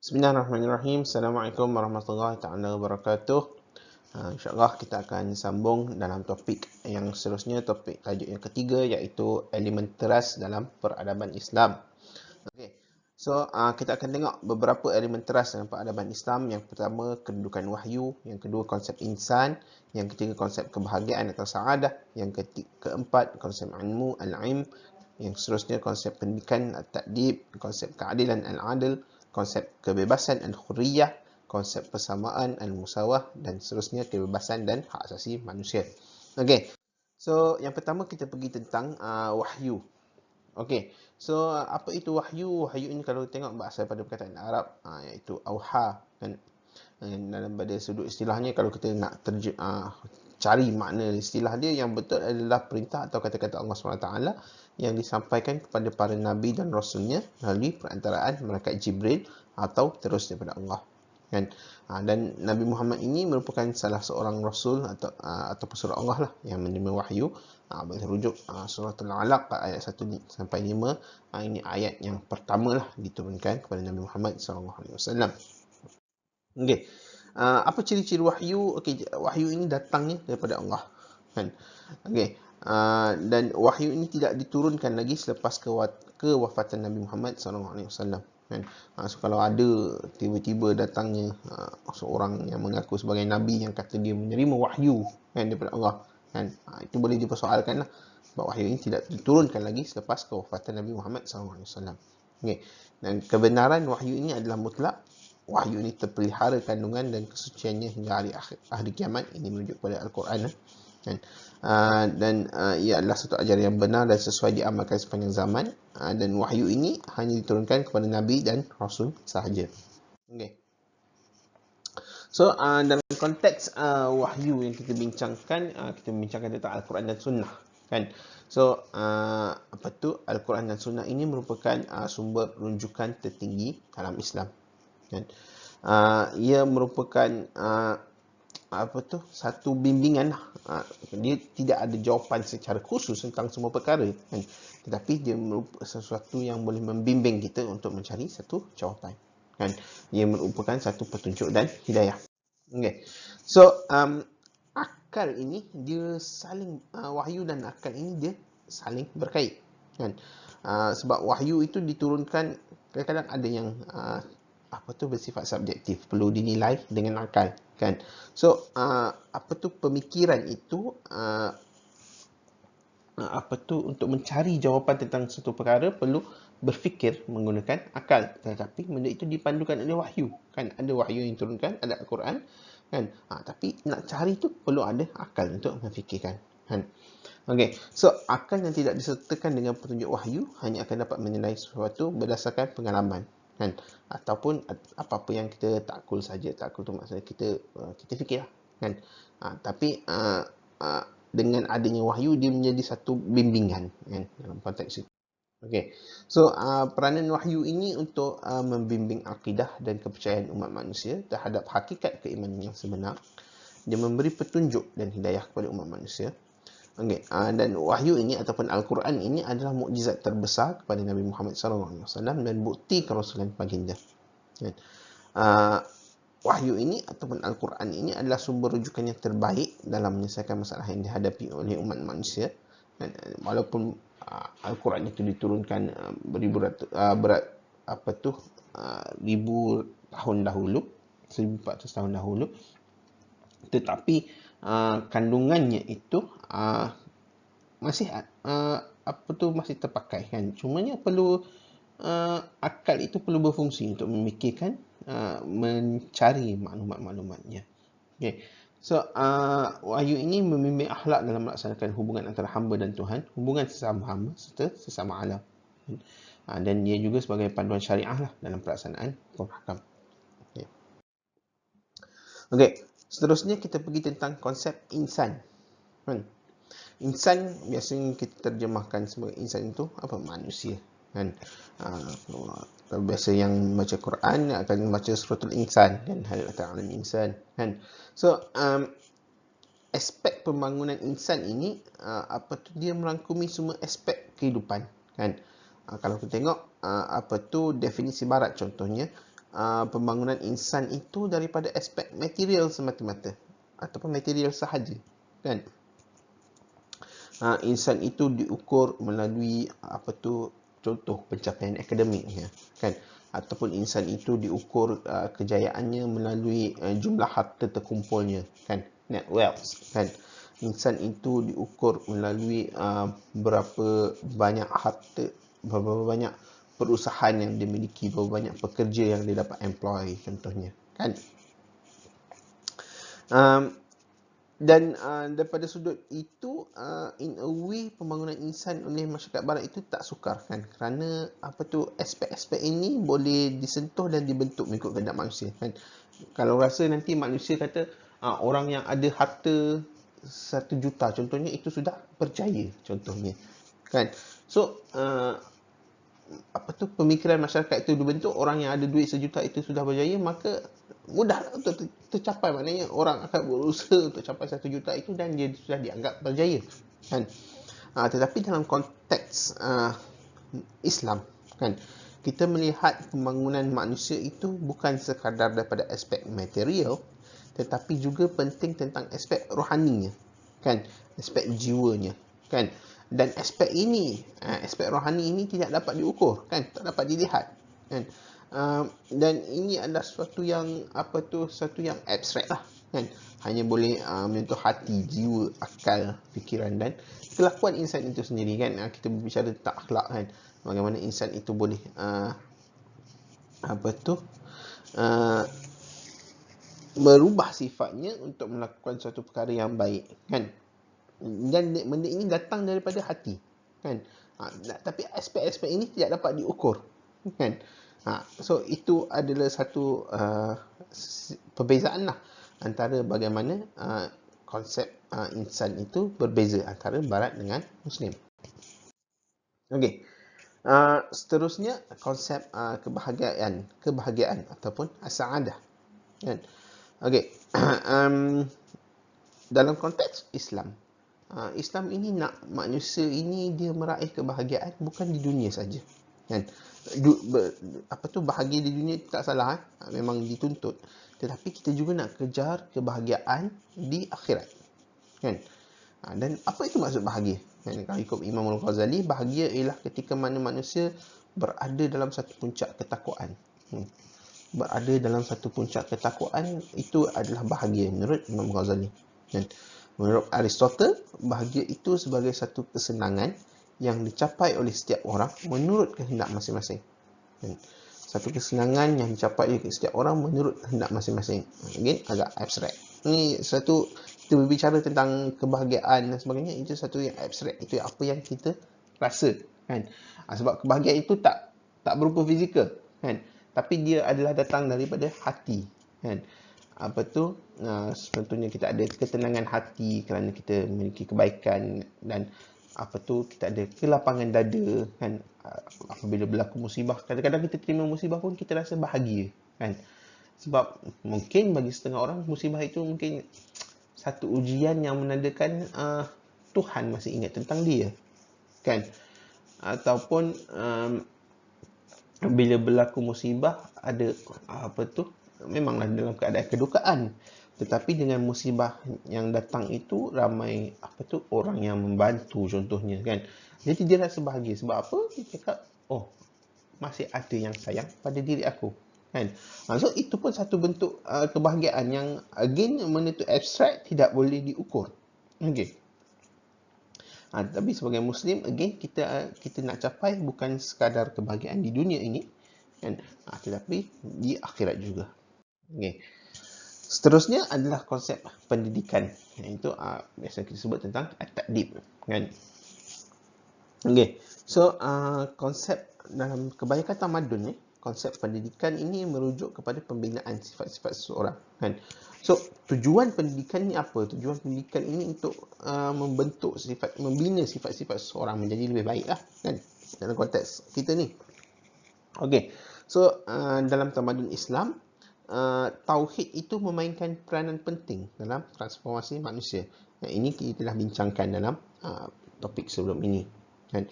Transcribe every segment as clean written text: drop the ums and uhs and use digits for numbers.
Bismillahirrahmanirrahim. Assalamualaikum warahmatullahi taala wabarakatuh. InsyaAllah kita akan sambung dalam topik yang seterusnya, topik tajuk yang ketiga, iaitu elemen teras dalam peradaban Islam. Okey. So, kita akan tengok beberapa elemen teras dalam peradaban Islam. Yang pertama, kedudukan wahyu. Yang kedua, konsep insan. Yang ketiga, konsep kebahagiaan atau sa'adah. Yang keempat, konsep ilmu, al-ilm. Yang seterusnya, konsep pendidikan, at-ta'dib. Konsep keadilan, al-adil. Konsep kebebasan, al-hurriyah. Konsep persamaan, al-musawah. Dan seterusnya, kebebasan dan hak asasi manusia. Okey. So, yang pertama kita pergi tentang wahyu. Okey. So, apa itu wahyu? Wahyu ini kalau tengok bahasa pada perkataan Arab, iaitu auha, kan. Dalam pada sudut istilahnya, kalau kita nak cari makna istilah dia, yang betul adalah perintah atau kata-kata Allah SWT yang disampaikan kepada para nabi dan rasulnya melalui perantaraan malaikat Jibril atau terus daripada Allah, kan. Dan Nabi Muhammad ini merupakan salah seorang rasul atau pesuruh Allah lah yang menerima wahyu. Berujuk surah Al-Alaq ayat 1 sampai 5. Ini ayat yang pertama lah diturunkan kepada Nabi Muhammad SAW. Okey. Apa ciri-ciri wahyu? Okey, wahyu ini datangnya daripada Allah, kan. Okey. Dan wahyu ini tidak diturunkan lagi selepas kewafatan Nabi Muhammad SAW, kan. So, kalau ada tiba-tiba datangnya seorang yang mengaku sebagai nabi yang kata dia menerima wahyu, kan, daripada Allah, kan, itu boleh dipersoalkan lah, sebab wahyu ini tidak diturunkan lagi selepas kewafatan Nabi Muhammad SAW. Okey. Dan kebenaran wahyu ini adalah mutlak. Wahyu ini terpelihara kandungan dan kesuciannya hingga hari kiamat. Ini merujuk pada Al-Quran, kan. Dan ia adalah satu ajaran yang benar dan sesuai diamalkan sepanjang zaman. Dan wahyu ini hanya diturunkan kepada Nabi dan Rasul sahaja. Okay. So, dalam konteks wahyu yang kita bincangkan, kita bincangkan tentang Al-Quran dan Sunnah, kan. So, Al-Quran dan Sunnah ini merupakan sumber rujukan tertinggi dalam Islam, kan. Ia merupakan satu bimbingan. Dia tidak ada jawapan secara khusus tentang semua perkara, kan. Tetapi dia merupakan sesuatu yang boleh membimbing kita untuk mencari satu jawapan, kan. Ia merupakan satu petunjuk dan hidayah. Okey. So, akal ini dia saling wahyu dan akal ini dia saling berkait, kan. Sebab wahyu itu diturunkan, kadang-kadang ada yang bersifat subjektif, perlu dinilai dengan akal, kan. So, pemikiran itu untuk mencari jawapan tentang satu perkara perlu berfikir menggunakan akal, tetapi benda itu dipandukan oleh wahyu, kan. Ada wahyu yang diturunkan, ada Al-Quran, kan. Tapi nak cari tu perlu ada akal untuk memfikirkan, kan. Okey. So, akal yang tidak disertakan dengan petunjuk wahyu hanya akan dapat menilai sesuatu berdasarkan pengalaman, kan, ataupun apa-apa yang kita takul saja. Takul tu maksudnya kita fikir lah, kan. Tapi dengan adanya wahyu, dia menjadi satu bimbingan, kan, dalam konteks itu. Okey. So, peranan wahyu ini untuk membimbing akidah dan kepercayaan umat manusia terhadap hakikat keimanan yang sebenar. Dia memberi petunjuk dan hidayah kepada umat manusia. Okey. Dan wahyu ini ataupun Al-Quran ini adalah mukjizat terbesar kepada Nabi Muhammad SAW dan bukti kerasulan baginda, kan. Wahyu ini ataupun Al-Quran ini adalah sumber rujukan yang terbaik dalam menyelesaikan masalah yang dihadapi oleh umat manusia. Dan walaupun Al-Quran itu diturunkan ribu tahun dahulu, 1400 tahun dahulu, tetapi kandungannya itu masih masih terpakai, kan. Cumanya perlu akal itu perlu berfungsi untuk memikirkan, mencari maklumat-maklumatnya. Okay. So, wahyu ini membimbing akhlak dalam melaksanakan hubungan antara hamba dan Tuhan, hubungan sesama hamba serta sesama alam. Dan dia juga sebagai panduan syariah lah dalam pelaksanaan hukum hakam. Okey. Seterusnya kita pergi tentang konsep insan, kan. Insan biasanya kita terjemahkan sebagai insan itu manusia, kan. Kalau biasa yang baca Quran akan baca suratul insan, kan, hal ta'ala insan, kan. So, aspek pembangunan insan ini dia merangkumi semua aspek kehidupan, kan. Kalau kita tengok definisi barat contohnya, pembangunan insan itu daripada aspek material semata-mata ataupun material sahaja, kan. Insan itu diukur melalui contoh pencapaian akademiknya, kan, ataupun insan itu diukur kejayaannya melalui jumlah harta terkumpulnya, kan, net wealth, kan. Insan itu diukur melalui berapa banyak harta, berapa banyak perusahaan yang dia miliki, berapa banyak pekerja yang dia dapat employ, contohnya, kan. Dan daripada sudut itu, in a way, pembangunan insan oleh masyarakat barat itu tak sukar, kan, kerana aspek-aspek ini boleh disentuh dan dibentuk mengikut kehendak manusia, kan. Kalau rasa nanti manusia kata orang yang ada harta 1 juta contohnya itu sudah berjaya, contohnya, kan. So pemikiran masyarakat itu dibentuk, orang yang ada duit 1 juta itu sudah berjaya, maka mudah untuk tercapai. Maknanya orang akan berusaha untuk capai 1 juta itu dan dia sudah dianggap berjaya, kan. Tetapi dalam konteks Islam, kan, kita melihat pembangunan manusia itu bukan sekadar daripada aspek material, tetapi juga penting tentang aspek rohaninya, kan, aspek jiwanya, kan. Dan aspek ini, aspek rohani ini tidak dapat diukur, kan, tak dapat dilihat, kan. Dan ini adalah sesuatu yang sesuatu yang abstrak lah, kan. Hanya boleh menyentuh hati, jiwa, akal, fikiran dan kelakuan insan itu sendiri, kan. Kita berbicara tentang akhlak, kan, bagaimana insan itu boleh merubah sifatnya untuk melakukan suatu perkara yang baik, kan. Dan benda ini datang daripada hati, kan. Tapi aspek-aspek ini tidak dapat diukur, kan. So itu adalah satu perbezaan lah antara bagaimana konsep insan itu berbeza antara barat dengan muslim. Okey. Seterusnya konsep kebahagiaan ataupun as-sa'adah, kan. Okey. Dalam konteks Islam, Islam ini nak manusia ini dia meraih kebahagiaan bukan di dunia saja, kan. Bahagia di dunia tak salah, memang dituntut, tetapi kita juga nak kejar kebahagiaan di akhirat, kan. Dan apa itu maksud bahagia, kan? Kalau ikut Imam Al-Ghazali, bahagia ialah ketika mana manusia berada dalam satu puncak ketakwaan. Berada dalam satu puncak ketakwaan itu adalah bahagia menurut Imam Al-Ghazali, kan. Menurut Aristotle, bahagia itu sebagai satu kesenangan yang dicapai oleh setiap orang menurut kehendak masing-masing. Satu kesenangan yang dicapai oleh setiap orang menurut kehendak masing-masing. Again, agak abstrak. Ini satu, kita berbicara tentang kebahagiaan dan sebagainya, itu satu yang abstrak. Itu apa yang kita rasa, kan. Sebab kebahagiaan itu tak berupa fizikal, kan. Tapi dia adalah datang daripada hati, kan. Contohnya kita ada ketenangan hati kerana kita memiliki kebaikan, dan kita ada kelapangan dada, kan. Apabila berlaku musibah, kadang-kadang kita terima musibah pun kita rasa bahagia, kan. Sebab mungkin bagi setengah orang musibah itu mungkin satu ujian yang menandakan Tuhan masih ingat tentang dia, kan. Ataupun bila berlaku musibah ada memanglah dalam keadaan kedukaan, tetapi dengan musibah yang datang itu ramai orang yang membantu, contohnya, kan. Jadi dia rasa bahagia. Sebab apa? Dia cakap, masih ada yang sayang pada diri aku, kan. So itu pun satu bentuk kebahagiaan yang again benda tu abstrak, tidak boleh diukur. Okey. Tapi sebagai Muslim, again kita nak capai bukan sekadar kebahagiaan di dunia ini, kan, tetapi di akhirat juga. Okay. Seterusnya adalah konsep pendidikan, iaitu biasa kita sebut tentang at-ta'dib, kan. Okay. So konsep dalam kebanyakan tamadun ni, konsep pendidikan ini merujuk kepada pembinaan sifat-sifat seseorang, kan. So tujuan pendidikan ni apa? Tujuan pendidikan ini untuk membina sifat-sifat seseorang menjadi lebih baik lah, kan, dalam konteks kita ni. Okay. So dalam tamadun Islam, tauhid itu memainkan peranan penting dalam transformasi manusia. Ini kita telah bincangkan dalam topik sebelum ini, kan.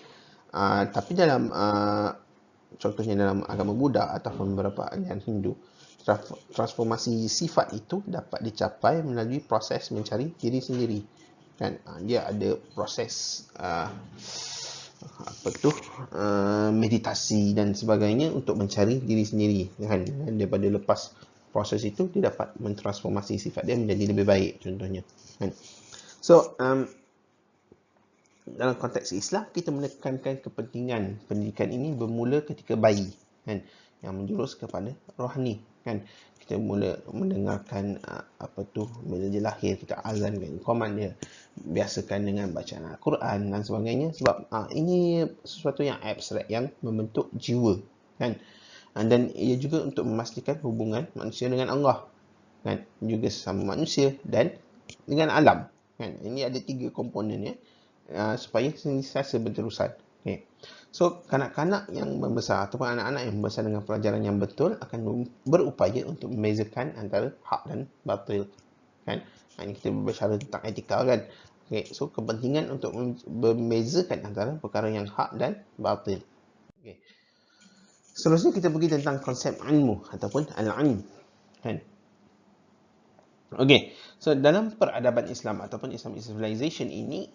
Tapi dalam contohnya dalam agama Buddha ataupun beberapa aliran Hindu, transformasi sifat itu dapat dicapai melalui proses mencari diri sendiri. Kan dia ada proses meditasi dan sebagainya untuk mencari diri sendiri, kan. Dan daripada lepas proses itu dia dapat mentransformasi sifat dia menjadi lebih baik, contohnya, kan. So dalam konteks Islam, kita menekankan kepentingan pendidikan ini bermula ketika bayi, kan, yang menjurus kepada rohani, kan. Kita mula mendengarkan bila dia lahir, kita azankan, command dia, biasakan dengan bacaan Al-Quran dan sebagainya, sebab ini sesuatu yang abstrak yang membentuk jiwa, kan. Dan ia juga untuk memastikan hubungan manusia dengan Allah, kan, juga sesama manusia dan dengan alam, kan. Ini ada 3 komponen, ya, supaya sentiasa berterusan. Okay. So, kanak-kanak yang membesar ataupun anak-anak yang membesar dengan pelajaran yang betul akan berupaya untuk membezakan antara hak dan batil, kan. Ini kita berbicara tentang etika, kan. Okay. So, kepentingan untuk membezakan antara perkara yang hak dan batil. Okay. Seterusnya kita pergi tentang konsep ilmu ataupun al-ilm, kan. Okay. So, dalam peradaban Islam ataupun Islamic civilization ini,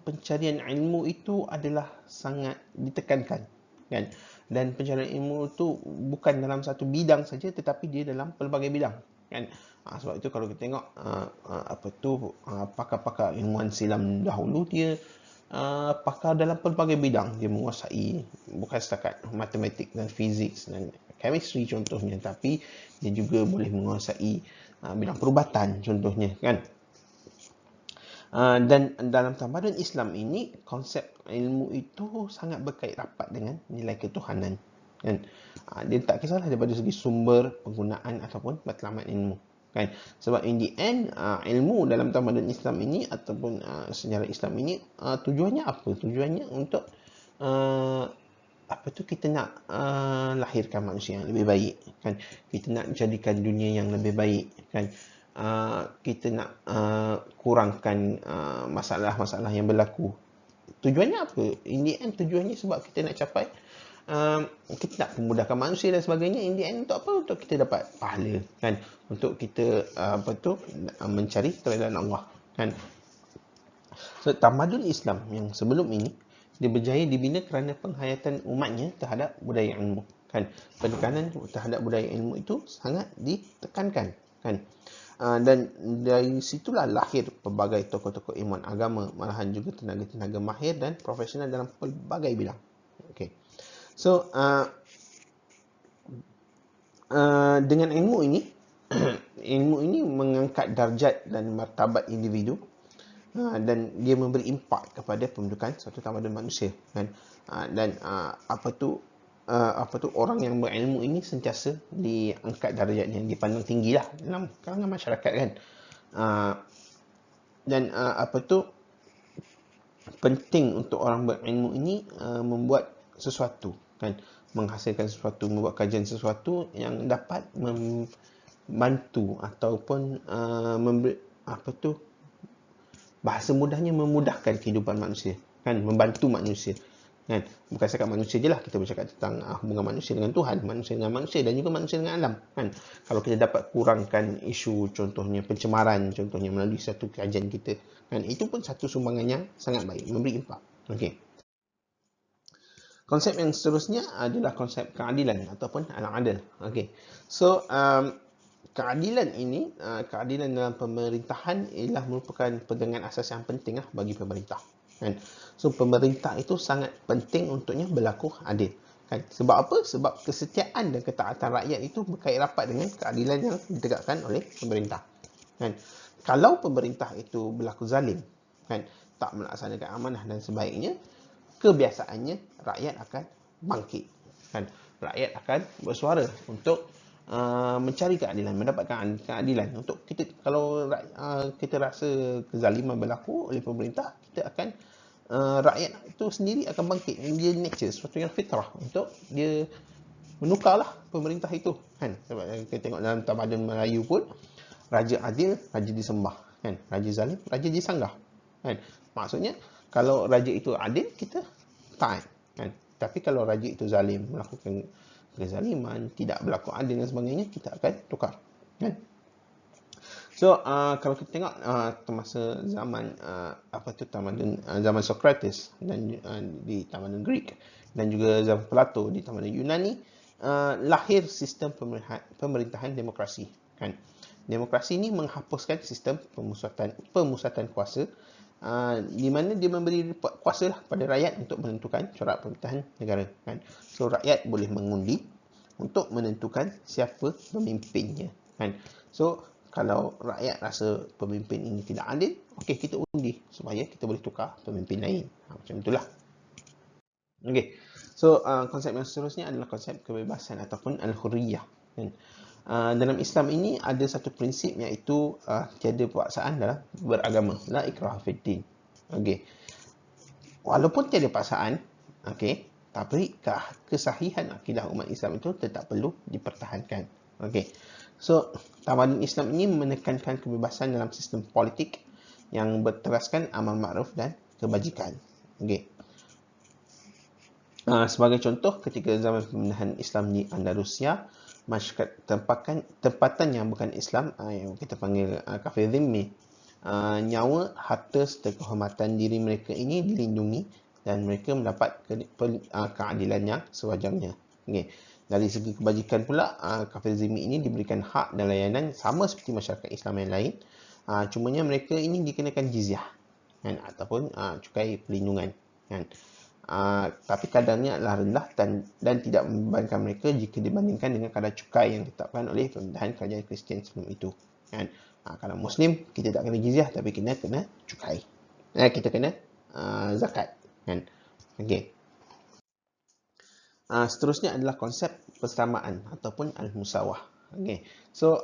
pencarian ilmu itu adalah sangat ditekankan, kan. Dan pencarian ilmu itu bukan dalam satu bidang saja, tetapi dia dalam pelbagai bidang, kan. Sebab itu kalau kita tengok pakar-pakar ilmuwan silam dahulu, dia pakar dalam pelbagai bidang. Dia menguasai bukan setakat matematik dan fizik dan chemistry contohnya, tapi dia juga boleh menguasai bidang perubatan contohnya, kan. Dan dalam tamadun Islam ini, konsep ilmu itu sangat berkait rapat dengan nilai ketuhanan, kan. Dia tak kisahlah daripada segi sumber, penggunaan ataupun matlamat ilmu, kan. Sebab in the end, ilmu dalam tamadun Islam ini ataupun sejarah Islam ini, tujuannya apa? Tujuannya untuk kita nak lahirkan manusia yang lebih baik, kan. Kita nak jadikan dunia yang lebih baik, kan. Kita nak kurangkan masalah-masalah yang berlaku. Tujuannya apa? In the end, tujuannya sebab kita nak capai, kita nak memudahkan manusia dan sebagainya. In the end, untuk apa? Untuk kita dapat pahala, kan. Untuk kita mencari keridaan Allah, kan. So, tamadun Islam yang sebelum ini, dia berjaya dibina kerana penghayatan umatnya terhadap budaya ilmu, kan. Penekanan terhadap budaya ilmu itu sangat ditekankan, kan. Dan dari situlah lahir pelbagai tokoh-tokoh ilmuwan agama, malahan juga tenaga-tenaga mahir dan profesional dalam pelbagai bidang. Okay. So, dengan ilmu ini, ilmu ini mengangkat darjat dan martabat individu, dan dia memberi impak kepada pembentukan suatu tamadun manusia, kan. Dan orang yang berilmu ini sentiasa diangkat darjatnya, dipandang tinggilah dalam kalangan masyarakat, kan. Dan penting untuk orang berilmu ini membuat sesuatu, kan, menghasilkan sesuatu, membuat kajian sesuatu yang dapat membantu ataupun bahasa mudahnya memudahkan kehidupan manusia, kan, membantu manusia, kan. Bukan setakat manusia je lah, kita bercakap tentang hubungan manusia dengan Tuhan, manusia dengan manusia dan juga manusia dengan alam, kan. Kalau kita dapat kurangkan isu contohnya pencemaran contohnya melalui satu kajian kita, kan, itu pun satu sumbangan yang sangat baik, memberi impak. Okey. Konsep yang seterusnya adalah konsep keadilan ataupun al-adl. Okey. So, keadilan ini, keadilan dalam pemerintahan ialah merupakan pegangan asas yang penting bagi pemerintah, kan. So, pemerintah itu sangat penting untuknya berlaku adil, kan. Sebab apa? Sebab kesetiaan dan ketaatan rakyat itu berkait rapat dengan keadilan yang ditegakkan oleh pemerintah, kan. Kalau pemerintah itu berlaku zalim, kan, tak melaksanakan amanah dan sebaiknya, kebiasaannya rakyat akan bangkit, kan. Rakyat akan bersuara untuk mencari keadilan, mendapatkan keadilan. Untuk kita, kalau kita rasa kezaliman berlaku oleh pemerintah, kita akan rakyat itu sendiri akan bangkit. Dia nature, sesuatu yang fitrah untuk dia menukarlah pemerintah itu, kan. Sebab kita tengok dalam tamadun Melayu pun, raja adil, raja disembah, kan. Raja zalim, raja disanggah, kan. Maksudnya kalau raja itu adil, kita taat, kan. Tapi kalau raja itu zalim, melakukan kezaliman, tidak berlaku adil dan sebagainya, kita akan tukar, kan? So kalau kita tengok masa zaman tamadun zaman Socrates dan di tamadun Greek, dan juga zaman Plato di tamadun Yunani, lahir sistem pemerintahan demokrasi, kan? Demokrasi ini menghapuskan sistem pemusatan kuasa, di mana dia memberi kuasa lah pada rakyat untuk menentukan corak pemerintahan negara, kan? So rakyat boleh mengundi untuk menentukan siapa pemimpinnya, kan? So kalau rakyat rasa pemimpin ini tidak adil, okey, kita undi supaya kita boleh tukar pemimpin lain. Macam itulah. Okey. So konsep yang seterusnya adalah konsep kebebasan ataupun al-hurriyah, kan? Dalam Islam ini ada satu prinsip, iaitu tiada paksaan dalam beragama, la ikraha fid din. Okey. Walaupun tiada paksaan, okey, tapi kesahihan akidah umat Islam itu tetap perlu dipertahankan. Okey. So, tamadun Islam ini menekankan kebebasan dalam sistem politik yang berteraskan amal ma'ruf dan kebajikan. Okey. Sebagai contoh, ketika zaman pemerintahan Islam di Andalusia, masyarakat tempatan yang bukan Islam, yang kita panggil kafir zimmi, nyawa, harta serta kehormatan diri mereka ini dilindungi dan mereka mendapat keadilan yang sewajarnya. Okay. Dari segi kebajikan pula, kafir zimmi ini diberikan hak dan layanan sama seperti masyarakat Islam yang lain. Cumanya mereka ini dikenakan jizyah, kan, ataupun cukai perlindungan, kan. Tapi kadarnya adalah rendah dan tidak membebankan mereka jika dibandingkan dengan kadar cukai yang ditetapkan oleh pemerintahan kerajaan Kristian sebelum itu, kan. Kalau Muslim, kita tak kena jizyah, tapi kena cukai. Kita kena zakat, kan. Okey. Seterusnya adalah konsep persamaan ataupun al-musawah. Okay. So,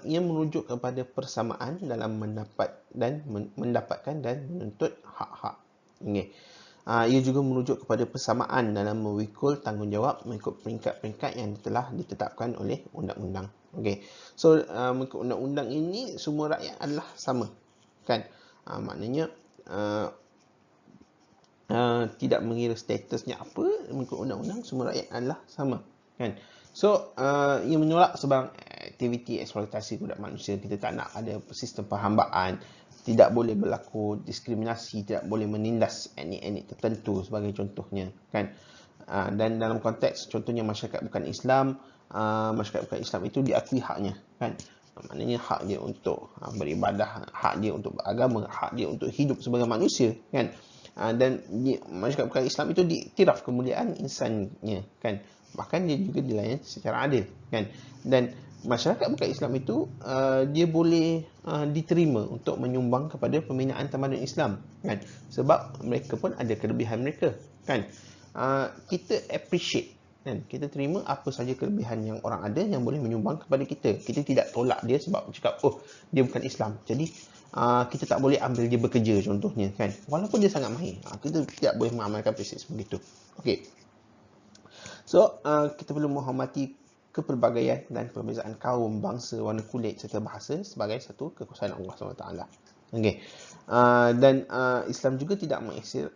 ia merujuk kepada persamaan dalam mendapatkan dan menuntut hak-hak. Okay. Ia juga merujuk kepada persamaan dalam memikul tanggungjawab mengikut peringkat-peringkat yang telah ditetapkan oleh undang-undang. Okay. So, mengikut undang-undang ini, semua rakyat adalah sama, kan? Maknanya, tidak mengira statusnya apa, mengikut undang-undang semua rakyat adalah sama, kan? So ia menolak sebarang aktiviti eksploitasi budak manusia. Kita tak nak ada sistem perhambaan, tidak boleh berlaku diskriminasi, tidak boleh menindas etnik-etnik tertentu sebagai contohnya, kan? Dan dalam konteks contohnya masyarakat bukan Islam, masyarakat bukan Islam itu diakui haknya, kan? Maknanya hak dia untuk beribadah, hak dia untuk beragama, hak dia untuk hidup sebagai manusia, kan? Dan masyarakat bukan Islam itu diiktiraf kemuliaan insannya, kan? Bahkan dia juga dilayan secara adil, kan? Dan masyarakat bukan Islam itu dia boleh diterima untuk menyumbang kepada pembinaan tamadun Islam, kan? Sebab mereka pun ada kelebihan mereka, kan? Kita appreciate, kan? Kita terima apa saja kelebihan yang orang ada yang boleh menyumbang kepada kita. Kita tidak tolak dia sebab cakap, oh, dia bukan Islam, jadi kita tak boleh ambil dia bekerja contohnya, kan? Walaupun dia sangat mahir, kita tidak boleh mengamalkan prinsip begitu. Okey. So, kita perlu menghormati kepelbagaian dan perbezaan kaum, bangsa, warna kulit serta bahasa sebagai satu kekuasaan Allah SWT. Okey. Dan Islam juga tidak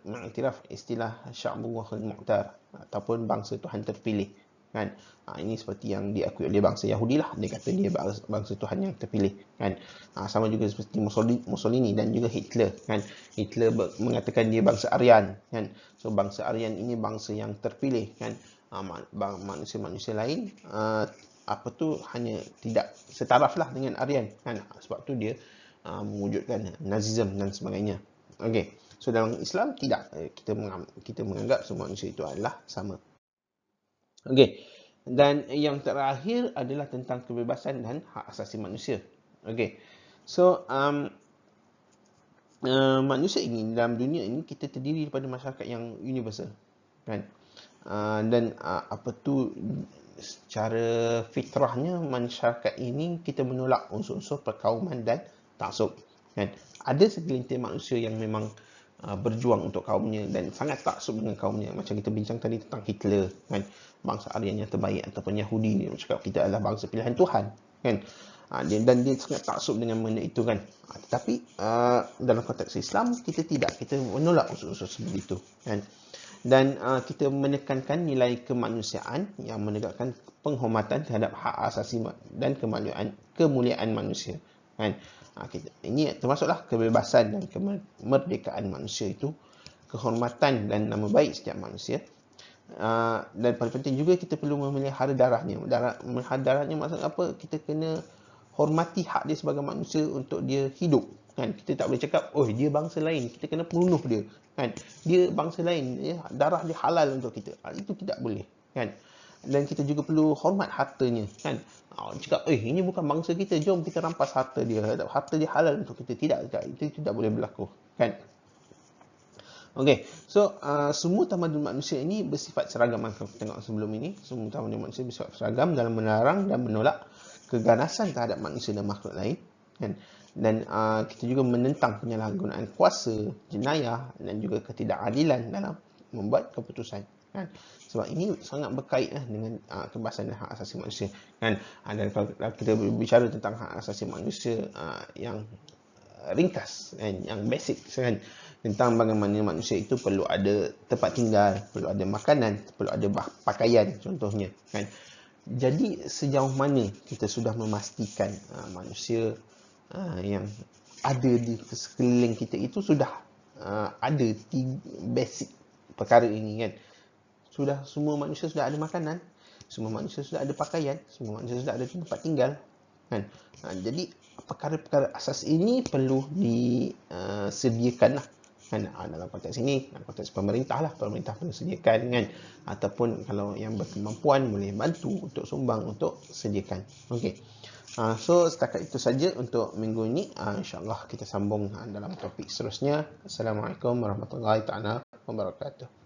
mengiktiraf istilah Sya'bullahul Mu'tar ataupun bangsa Tuhan terpilih, kan? Ini seperti yang diakui oleh bangsa Yahudi lah. Dia kata dia bangsa Tuhan yang terpilih, kan? Sama juga seperti Mussolini dan juga Hitler, kan? Hitler mengatakan dia bangsa Aryan, kan? So bangsa Aryan ini bangsa yang terpilih, kan? Manusia-manusia lain hanya tidak setaraf lah dengan Aryan, kan? Sebab tu dia mewujudkan Nazism dan sebagainya. Okey. So dalam Islam tidak, kita menganggap semua manusia itu adalah sama. Okey. Dan yang terakhir adalah tentang kebebasan dan hak asasi manusia. Okey. So manusia ini, dalam dunia ini kita terdiri daripada masyarakat yang universal, kan? Dan secara fitrahnya masyarakat ini kita menolak unsur-unsur perkauman dan taksub, kan? Ada segelintir manusia yang memang berjuang untuk kaumnya dan sangat taksub dengan kaumnya. Macam kita bincang tadi tentang Hitler, kan? Bangsa Aryan yang terbaik, ataupun Yahudi yang cakap kita adalah bangsa pilihan Tuhan, kan? Dan dia sangat taksub dengan benda itu, kan? Tetapi dalam konteks Islam kita tidak, kita menolak unsur-unsur seperti itu, kan? Dan kita menekankan nilai kemanusiaan yang menegakkan penghormatan terhadap hak asasi dan kemuliaan manusia. Kan? Ini termasuklah kebebasan dan kemerdekaan manusia itu, kehormatan dan nama baik setiap manusia. Dan paling penting juga kita perlu memelihara darahnya. Memelihara darahnya maksud apa? Kita kena hormati hak dia sebagai manusia untuk dia hidup. Kan? Kita tak boleh cakap, oh dia bangsa lain, kita kena bunuh dia. Kan? Dia bangsa lain, darah dia halal untuk kita. Itu tidak boleh. Kan? Dan kita juga perlu hormat hartanya. Kan? Cakap, ini bukan bangsa kita, jom kita rampas harta dia. Harta dia halal untuk kita. Tidak, itu tidak boleh berlaku. Kan? Okey, so semua tamadun manusia ini bersifat seragam. Kalau kita tengok sebelum ini, semua tamadun manusia bersifat seragam dalam melarang dan menolak keganasan terhadap manusia dan makhluk lain. Kan? Dan kita juga menentang penyalahgunaan kuasa, jenayah dan juga ketidakadilan dalam membuat keputusan. Kan? Sebab ini sangat berkait dengan kebebasan dan hak asasi manusia. Kan? Dan kalau kita berbicara tentang hak asasi manusia yang ringkas, kan? Yang basic, kan? Tentang bagaimana manusia itu perlu ada tempat tinggal, perlu ada makanan, perlu ada pakaian contohnya. Kan? Jadi sejauh mana kita sudah memastikan manusia yang ada di sekeliling kita itu sudah ada basic perkara ini, kan? Semua manusia sudah ada makanan, semua manusia sudah ada pakaian, semua manusia sudah ada tempat tinggal. Kan? Jadi perkara-perkara asas ini perlu disediakan lah. Kan? Dalam konteks ini, dalam konteks pemerintah perlu sediakan, kan? Ataupun kalau yang berkemampuan boleh bantu untuk sumbang untuk sediakan. Okey. So setakat itu saja untuk minggu ini. InsyaAllah kita sambung dalam topik seterusnya. Assalamualaikum warahmatullahi wabarakatuh.